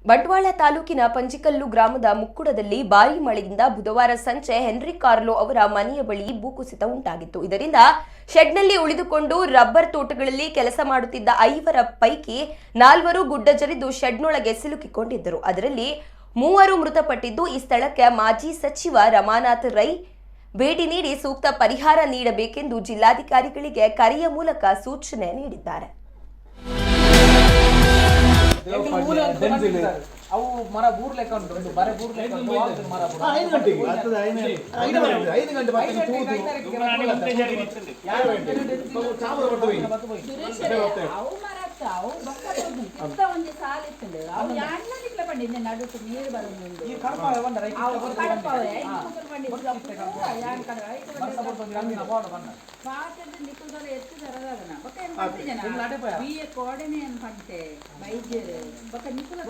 ಬಂಟ್ವಾಳ ತಾಲೂಕಿನ ಪಂಜಿಕಲ್ಲು ಗ್ರಾಮದ ಮುಕ್ಕುಡದಲ್ಲಿ ಭಾರೀ ಮಳೆಯಿಂದ ಬುಧವಾರ ಸಂಜೆ ಹೆನ್ರಿ ಕಾರ್ಲೋ ಅವರ ಮನೆಯ ಬಳಿ ಭೂಕುಸಿತ ಉಂಟಾಗಿತ್ತು. ಇದರಿಂದ ಶೆಡ್ನಲ್ಲಿ ಉಳಿದುಕೊಂಡು ರಬ್ಬರ್ ತೋಟಗಳಲ್ಲಿ ಕೆಲಸ ಮಾಡುತ್ತಿದ್ದ 5 ಪೈಕಿ 4 ಗುಡ್ಡ ಜರಿದು ಶೆಡ್ನೊಳಗೆ ಸಿಲುಕಿಕೊಂಡಿದ್ದರು. ಅದರಲ್ಲಿ 3 ಮೃತಪಟ್ಟಿದ್ದು, ಈ ಸ್ಥಳಕ್ಕೆ ಮಾಜಿ ಸಚಿವ ರಮಾನಾಥ್ ರೈ ಭೇಟಿ ನೀಡಿ ಸೂಕ್ತ ಪರಿಹಾರ ನೀಡಬೇಕೆಂದು ಜಿಲ್ಲಾಧಿಕಾರಿಗಳಿಗೆ ಕರೆಯ ಮೂಲಕ ಸೂಚನೆ ನೀಡಿದ್ದಾರೆ. ಅವು ಮರ ಬೂರ್ ಲೆಕ್ಕ ಉಂಟು, ಒಂದು ಬರೆ ಬೂರ್ ಲೆಕ್ಕ ಉಂಟು, ಮರ ಬೂರ್ 5 ಗಂಟೆಗೆ ಬರ್ತದೆ. 5 ಗಂಟೆ ಬರ್ತದೆ. ಅವು ಮರ ಅವು ಬಕ್ಕ ಇತ್ತ ಒಂದು ಸಾಲ ಇತ್ತು. ಅವು ಯಾಣ್ಣ ನಿಕ್ಲ ಪಂಡಿದ್ದೆ ನಡುಟು ನೀರು ಬರುವುದು. ಈ ಕಡಪಾಯ ಬಂದ ರೈತ ಕಡಪಾಯ ಐದು ಪಂಡಿದ್ದೆ ಯಾನ್ ಕಡ ಐದು ಬಂದ ಬೋರ್ಡ್ ಬಂದ ಪಾಟದ ನಿಕ್ಕುದರ ಎತ್ತು ತರದಾಗನ ಬಕ್ಕ ಏನು ಮಾಡ್ತಿದ್ದೇನೆ ಬಿಎ ಕೋರ್ಡಿನೇಷನ್ ಪಂತೆ ವೈದ್ಯರು ಬಕ್ಕ ನಿಕ್ಕುಲ